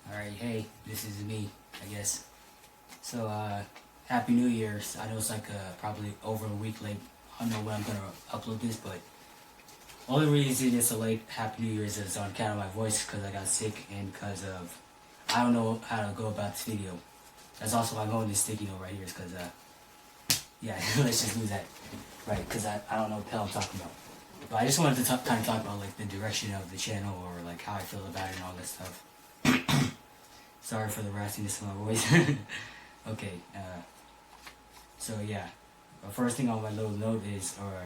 Alright, hey, this is me, I guess. So, Happy New Year's. I know it's like probably over a week late. I don't know when I'm gonna upload this, but only reason it's a late Happy New Year's is on account of my voice because I got sick and because of I don't know how to go about this video. That's also why I'm holding this sticky note right here is because, yeah, let's just lose that. Right, because I don't know what the hell I'm talking about. But I just wanted to kind of talk about like the direction of the channel or like how I feel about it and all that stuff. Sorry for the raspiness of my voice. Okay, so yeah, the first thing on my little note is, or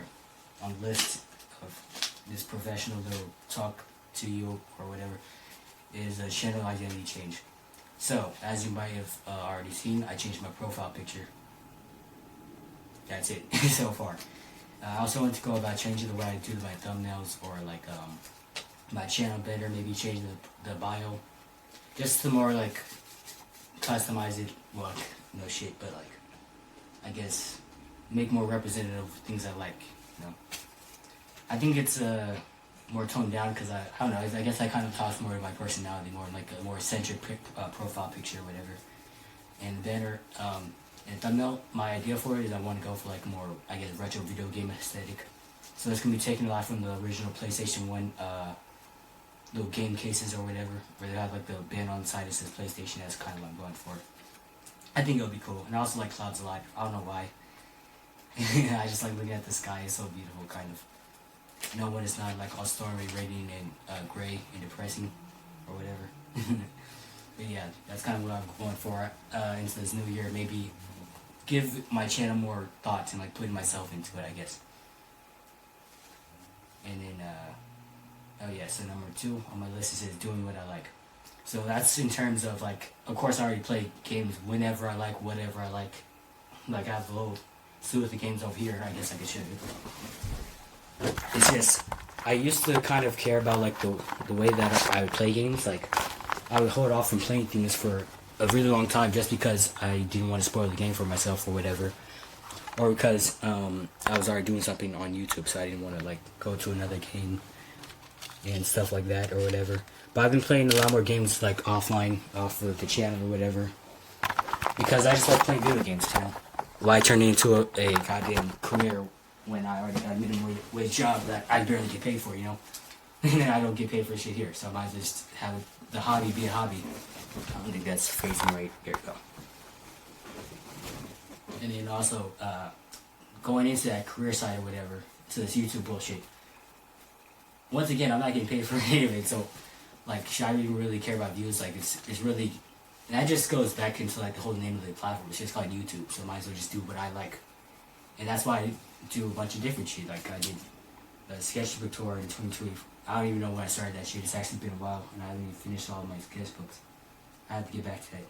on the list of this professional little talk to you or whatever, is a channel identity change. So, as you might have already seen, I changed my profile picture. That's it, so far. I also want to go about changing the way I do my thumbnails or like my channel better, maybe change the bio. Just to more like customize it, well, no shit, but like, I guess, make more representative of things I like, you know. I think it's more toned down because I don't know, I guess I kind of talk more of my personality, more like a more eccentric profile picture or whatever. And better, and thumbnail, my idea for it is I want to go for like more, I guess, retro video game aesthetic. So it's going to be taken a lot from the original PlayStation 1 little game cases or whatever, where they have like the band on the side that says PlayStation. That's kind of what I'm going for. I think it'll be cool. And I also like clouds a lot. I don't know why. I just like looking at the sky. It's so beautiful, kind of. You know, when it's not like all stormy, raining, and gray and depressing or whatever. But yeah, that's kind of what I'm going for into this new year. Maybe give my channel more thoughts and like putting myself into it, I guess. And then, oh yeah, so number 2 on my list is doing what I like. So that's in terms of like, of course I already play games whenever I like, whatever I like. Like I have a little slew of the games over here, I guess I could show you. It's just, I used to kind of care about like the way that I would play games. Like, I would hold off from playing things for a really long time just because I didn't want to spoil the game for myself or whatever. Or because I was already doing something on YouTube, so I didn't want to like go to another game and stuff like that or whatever. But I've been playing a lot more games like offline, off of the channel or whatever, because I just like playing video games, you know. Why turn it into a goddamn career when I already got a minimum wage job that I barely get paid for, you know? And I don't get paid for shit here, so I might just have the hobby be a hobby. I don't think that's facing right. Here we go. And then also, going into that career side or whatever, to this YouTube bullshit. Once again, I'm not getting paid for any of it, so, like, should I even really care about views? Like, it's really, and that just goes back into, like, the whole name of the platform. It's just called YouTube, so I might as well just do what I like. And that's why I do a bunch of different shit. Like, I did a sketchbook tour in 2020. I don't even know when I started that shit. It's actually been a while, and I haven't even finished all of my sketchbooks. I have to get back to that.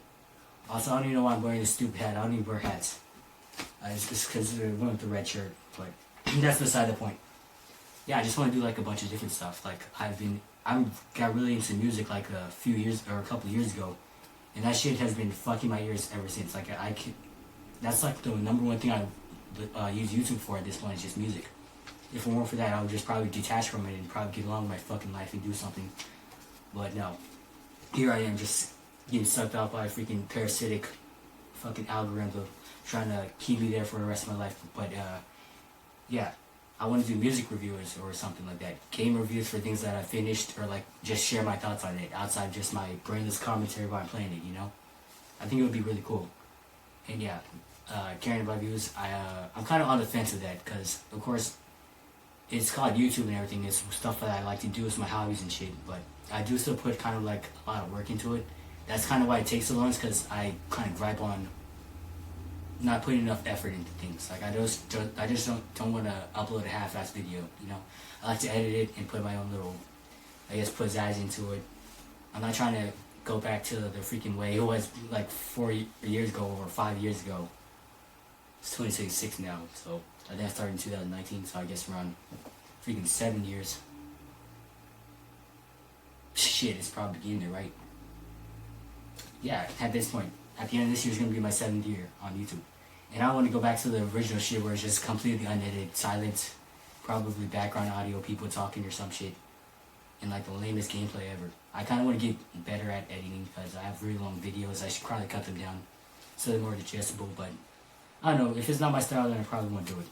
Also, I don't even know why I'm wearing this stupid hat. I don't even wear hats. It's just because I went with the red shirt, but that's beside the point. Yeah, I just want to do like a bunch of different stuff. Like I got really into music like a few years or a couple of years ago, and that shit has been fucking my ears ever since. Like that's like the number one thing I use YouTube for at this point is just music. If it weren't for that, I would just probably detach from it and probably get along with my fucking life and do something. But no, here I am just getting sucked out by a freaking parasitic fucking algorithm trying to keep me there for the rest of my life. But yeah, I want to do music reviews or something like that. Game reviews for things that I finished, or like just share my thoughts on it outside just my brainless commentary while I'm playing it, you know? I think it would be really cool. And yeah, caring about views, I'm kind of on the fence with that because, of course, it's called YouTube and everything. It's stuff that I like to do. It's my hobbies and shit. But I do still put kind of like a lot of work into it. That's kind of why it takes so long, because I kind of gripe on not putting enough effort into things. Like I just don't want to upload a half-ass video, you know. I like to edit it and put my own little, I guess, pizzazz into it. I'm not trying to go back to the freaking way it was like 4 years ago or 5 years ago. It's 2026 now, so I think I started in 2019, so I guess around freaking 7 years. Shit, it's probably getting there, right? Yeah, at this point, at the end of this year is going to be my 7th year on YouTube. And I want to go back to the original shit where it's just completely unedited, silent, probably background audio, people talking or some shit, and like the lamest gameplay ever. I kind of want to get better at editing because I have really long videos. I should probably cut them down so they're more digestible. But I don't know, if it's not my style, then I probably won't do it.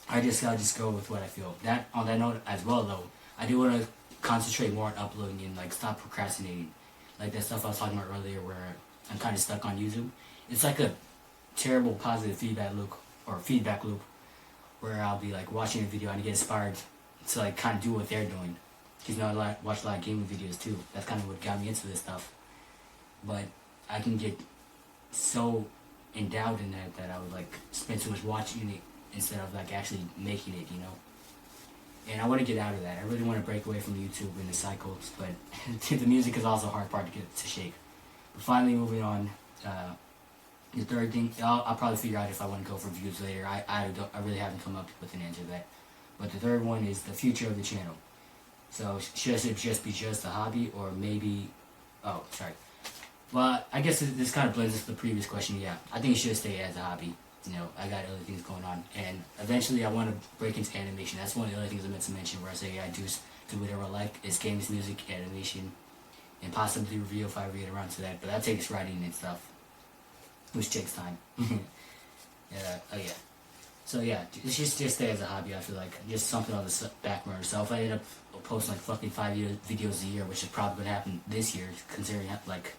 I just gotta just go with what I feel. That on that note as well though, I do want to concentrate more on uploading and like stop procrastinating. Like that stuff I was talking about earlier where I'm kind of stuck on YouTube. It's like a terrible positive feedback loop where I'll be like watching a video and I get inspired to like kind of do what they're doing. Because now I watch a lot of gaming videos too. That's kind of what got me into this stuff. But I can get so endowed in that I would like spend too much watching it instead of like actually making it, you know. And I want to get out of that. I really want to break away from YouTube and the cycles, but the music is also a hard part to get to shake. But finally, moving on. The third thing, I'll probably figure out if I want to go for views later. I really haven't come up with an answer to that. But the third one is the future of the channel. So should it just be a hobby, or maybe? Oh, sorry. Well, I guess this kind of blends into the previous question. Yeah, I think it should stay as a hobby. You know, I got other things going on, and eventually I want to break into animation. That's one of the other things I meant to mention, where I say I do whatever I like. It's games, music, animation, and possibly review if I ever get around to that. But that takes writing and stuff, which takes time. Oh yeah. So yeah, it's just stay as a hobby. I feel like just something on the back burner. So if I end up posting like fucking 5 videos a year, which is probably gonna happen this year, considering like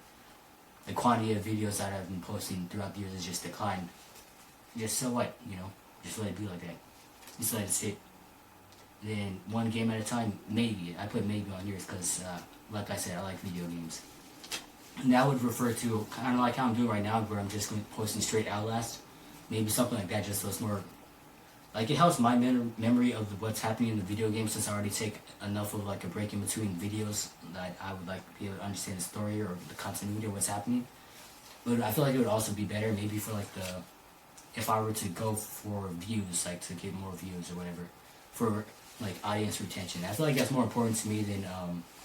the quantity of videos that I've been posting throughout the years has just declined. Just so what, you know? Just let it be like that. Just let it sit. Then one game at a time, maybe. I put maybe on yours because, like I said, I like video games. And that would refer to kind of like how I'm doing right now, where I'm just posting straight Outlast. Maybe something like that, just so it's more... Like, it helps my memory of what's happening in the video game, since I already take enough of like a break in between videos that I would like be able to understand the story or the continuity of what's happening. But I feel like it would also be better maybe for like if I were to go for views, like to get more views or whatever, for like audience retention. I feel like that's more important to me than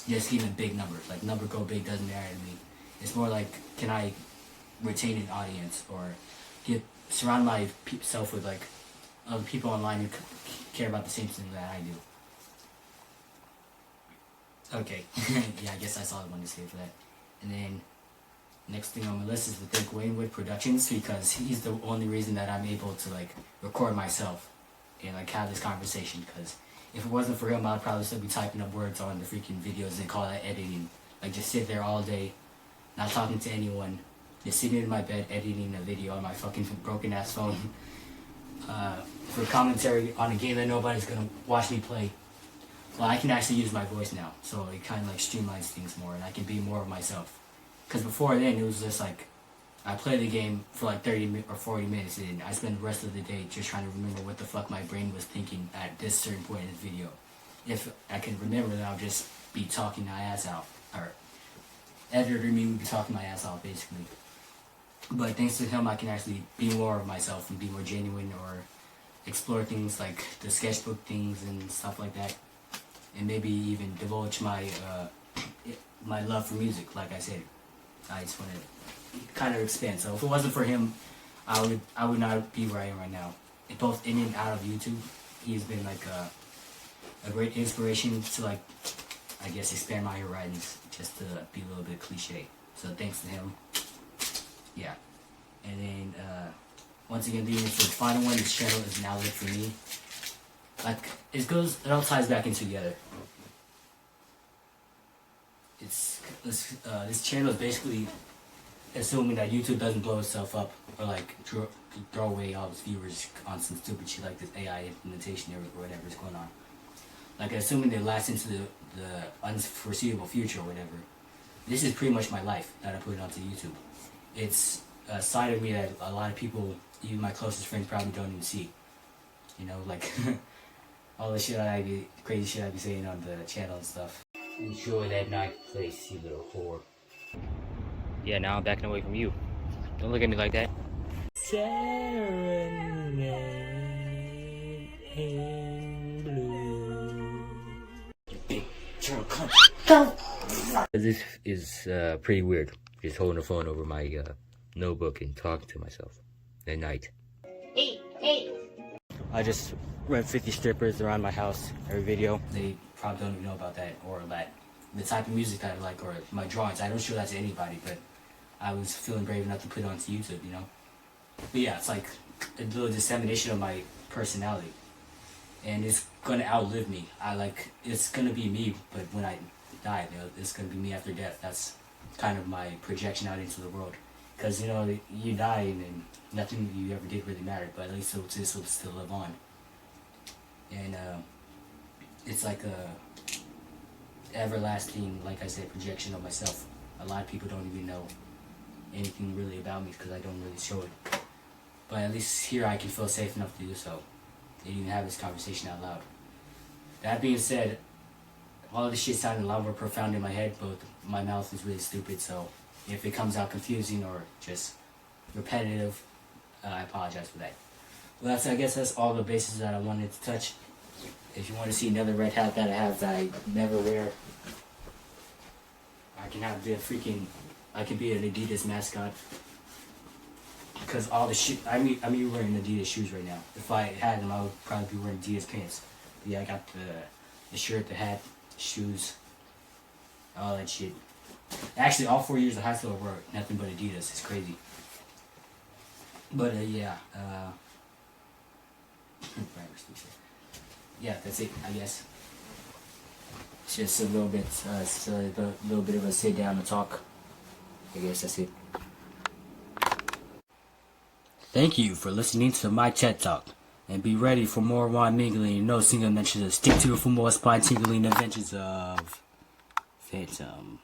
just even big numbers. Like number go big doesn't matter to me. It's more like, can I retain an audience or surround myself with like other people online who care about the same thing that I do. Okay, yeah, I guess that's all I wanted to say for that. And then next thing on my list is to thank Waynewood Productions, because he's the only reason that I'm able to like record myself and like have this conversation. Because if it wasn't for him, I'd probably still be typing up words on the freaking videos and call that editing. Like just sit there all day, not talking to anyone, just sitting in my bed editing a video on my fucking broken ass phone for commentary on a game that nobody's gonna watch me play. Well, I can actually use my voice now, so it kind of like streamlines things more, and I can be more of myself. Because before then, it was just like, I play the game for like 30 or 40 minutes, and I spend the rest of the day just trying to remember what the fuck my brain was thinking at this certain point in the video. If I can remember, then I'll just be talking my ass out. Or, editor me would be talking my ass off, basically. But thanks to him, I can actually be more of myself and be more genuine, or explore things like the sketchbook things and stuff like that. And maybe even divulge my my love for music, like I said. I just want to kind of expand. So if it wasn't for him, I would not be where I am right now. Both in and out of YouTube, he's been like a great inspiration to like, I guess, expand my horizons, just to be a little bit cliche. So thanks to him. Yeah. And then once again, the final one, this channel is an outlet for me. Like it all ties back in together. This channel is basically assuming that YouTube doesn't blow itself up or like throw away all its viewers on some stupid shit like this AI implementation or whatever is going on. Like assuming they last into the unforeseeable future or whatever. This is pretty much my life that I put onto YouTube. It's a side of me that a lot of people, even my closest friends, probably don't even see. You know, like all the shit crazy shit I be saying on the channel and stuff. Enjoy that night place, you little whore. Yeah, now I'm backing away from you. Don't look at me like that. Serenade in blue. You big turtle cunt. Go! This is pretty weird. Just holding the phone over my notebook and talking to myself at night. I just run 50 strippers around my house every video. They probably don't even know about that, or that the type of music that I like, or my drawings. I don't show that to anybody, but I was feeling brave enough to put it onto YouTube, you know? But yeah, it's like a little dissemination of my personality. And it's gonna outlive me. It's gonna be me, but when I die, you know, it's gonna be me after death. That's kind of my projection out into the world. Because, you know, you die and nothing you ever did really mattered, but at least this will still live on. And it's like a everlasting, like I said, projection of myself. A lot of people don't even know anything really about me because I don't really show it. But at least here I can feel safe enough to do so. And even have this conversation out loud. That being said, all of this shit sounded a lot more profound in my head, but my mouth is really stupid, so if it comes out confusing or just repetitive, I apologize for that. Well, I guess that's all the bases that I wanted to touch. If you want to see another red hat that I have that I never wear, I can be an Adidas mascot. Because all the shit, I'm wearing Adidas shoes right now. If I had them, I would probably be wearing Adidas pants. But yeah, I got the shirt, the hat, shoes, all that shit. Actually, all 4 years of high school I wore nothing but Adidas. It's crazy. But yeah, yeah, that's it, I guess. It's just a little bit, of a sit down and talk. I guess that's it. Thank you for listening to my TED Talk. And be ready for more wine mingling and no single mentions. Stick to it for more spine tingling adventures of Phantom.